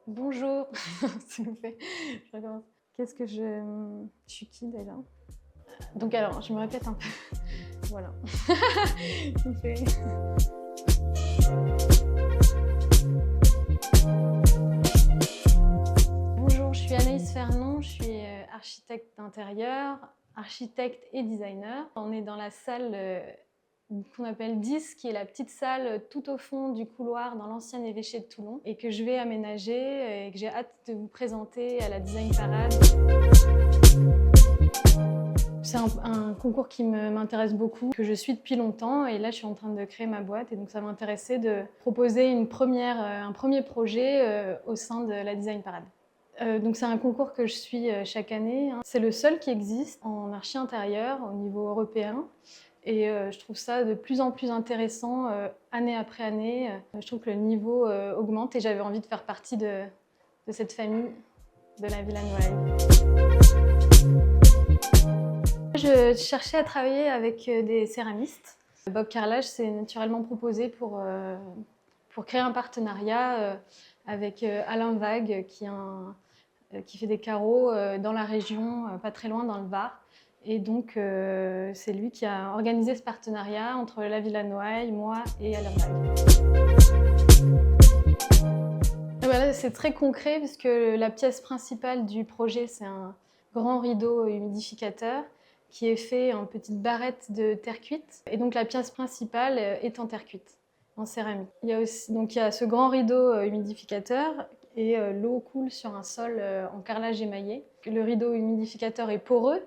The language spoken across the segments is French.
Bonjour, s'il vous plaît. Je recommence. Qu'est-ce que je... Je suis qui déjà? Donc alors, je me répète un peu. Voilà. S'il vous plaît. Bonjour, je suis Anaïs Fernon, je suis architecte d'intérieur, architecte et designer. On est dans la salle qu'on appelle 10, qui est la petite salle tout au fond du couloir dans l'ancien évêché de Toulon et que je vais aménager et que j'ai hâte de vous présenter à la Design Parade. C'est un concours qui m'intéresse beaucoup, que je suis depuis longtemps et là je suis en train de créer ma boîte et donc ça m'intéressait de proposer un premier projet au sein de la Design Parade. Donc c'est un concours que je suis chaque année. C'est le seul qui existe en archi intérieur au niveau européen. Et je trouve ça de plus en plus intéressant, année après année. Je trouve que le niveau augmente et j'avais envie de faire partie de cette famille de la Villa Noailles. Je cherchais à travailler avec des céramistes. Bob Carrelage s'est naturellement proposé pour créer un partenariat avec Alain Vague, qui fait des carreaux dans la région, pas très loin dans le Var. Et donc, c'est lui qui a organisé ce partenariat entre la Villa Noailles, moi et Alain Vague. Voilà, c'est très concret puisque la pièce principale du projet, c'est un grand rideau humidificateur qui est fait en petites barrettes de terre cuite. Et donc, la pièce principale est en terre cuite, en céramique. Il y a ce grand rideau humidificateur et l'eau coule sur un sol en carrelage émaillé. Le rideau humidificateur est poreux,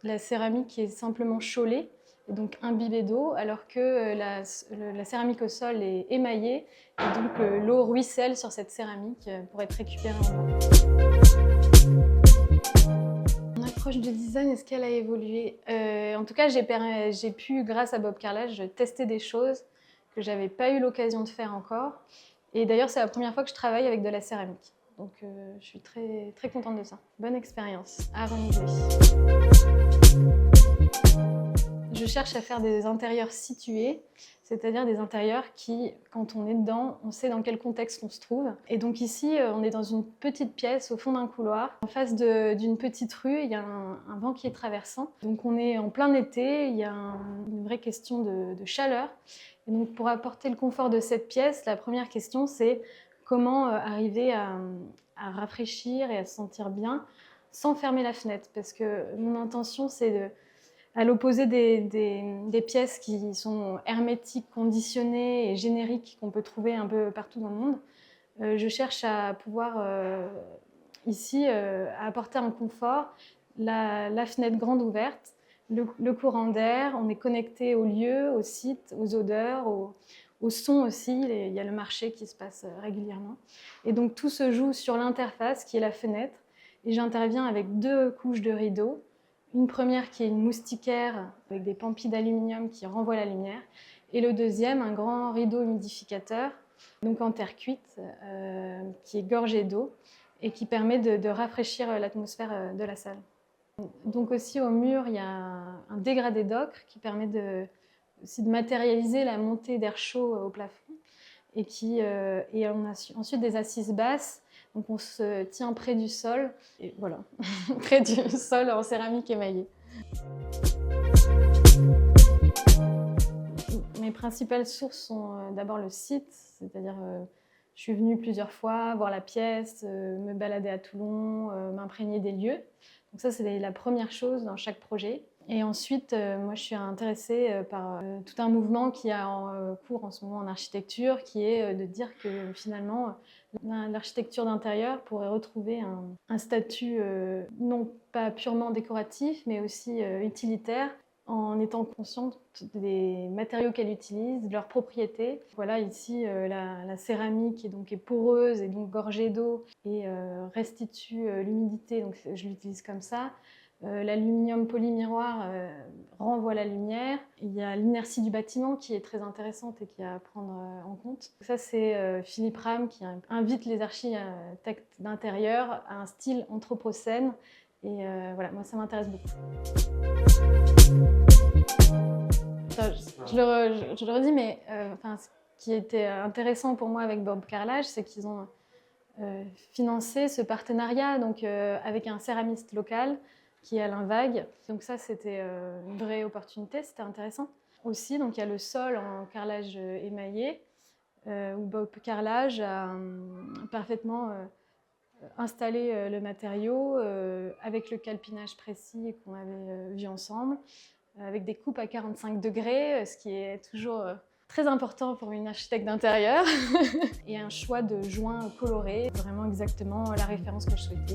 la céramique est simplement chaulée, et donc imbibée d'eau, alors que la céramique au sol est émaillée, et donc l'eau ruisselle sur cette céramique pour être récupérée en bas. Mon approche du design, est-ce qu'elle a évolué? En tout cas, j'ai pu, grâce à Bob Carrelage, tester des choses que je n'avais pas eu l'occasion de faire encore. Et d'ailleurs, c'est la première fois que je travaille avec de la céramique. Donc, je suis très, très contente de ça. Bonne expérience à renouveler. Je cherche à faire des intérieurs situés, c'est-à-dire des intérieurs qui, quand on est dedans, on sait dans quel contexte on se trouve. Et donc ici, on est dans une petite pièce au fond d'un couloir. En face d'une petite rue, il y a un banquier traversant. Donc on est en plein été, il y a une vraie question de chaleur. Et donc pour apporter le confort de cette pièce, la première question c'est comment arriver à rafraîchir et à se sentir bien sans fermer la fenêtre. Parce que mon intention c'est à l'opposé des pièces qui sont hermétiques, conditionnées et génériques qu'on peut trouver un peu partout dans le monde, je cherche à pouvoir ici à apporter un confort, la fenêtre grande ouverte, le courant d'air, on est connecté au lieu, au site, aux odeurs, au son aussi, il y a le marché qui se passe régulièrement. Et donc tout se joue sur l'interface qui est la fenêtre et j'interviens avec 2 couches de rideaux. Une première qui est une moustiquaire avec des pampis d'aluminium qui renvoient la lumière. Et le deuxième, un grand rideau humidificateur, donc en terre cuite, qui est gorgé d'eau et qui permet de rafraîchir l'atmosphère de la salle. Donc aussi au mur, il y a un dégradé d'ocre qui permet aussi de matérialiser la montée d'air chaud au plafond. Et on a ensuite des assises basses. Donc on se tient près du sol, et voilà, près du sol en céramique émaillée. Mes principales sources sont d'abord le site, c'est-à-dire je suis venue plusieurs fois voir la pièce, me balader à Toulon, m'imprégner des lieux. Donc ça c'est la première chose dans chaque projet. Et ensuite, moi je suis intéressée par tout un mouvement qui a en cours en ce moment en architecture, qui est de dire que finalement l'architecture d'intérieur pourrait retrouver un statut non pas purement décoratif, mais aussi utilitaire, en étant consciente des matériaux qu'elle utilise, de leurs propriétés. Voilà, ici, la céramique est poreuse et donc gorgée d'eau et restitue l'humidité, donc je l'utilise comme ça. L'aluminium polymiroir renvoie la lumière. Il y a l'inertie du bâtiment qui est très intéressante et qui est à prendre en compte. Ça, c'est Philippe Ram qui invite les architectes d'intérieur à un style anthropocène. Et voilà, moi, ça m'intéresse beaucoup. Je le redis, mais ce qui était intéressant pour moi avec Bob Carrelage, c'est qu'ils ont financer ce partenariat donc, avec un céramiste local qui est Alain Vague. Donc ça, c'était une vraie opportunité, c'était intéressant. Aussi, donc, il y a le sol en carrelage émaillé, où Bob Carrelage a parfaitement installé le matériau avec le calpinage précis qu'on avait vu ensemble, avec des coupes à 45 degrés, ce qui est toujours très important pour une architecte d'intérieur, et un choix de joints colorés, vraiment exactement la référence que je souhaitais.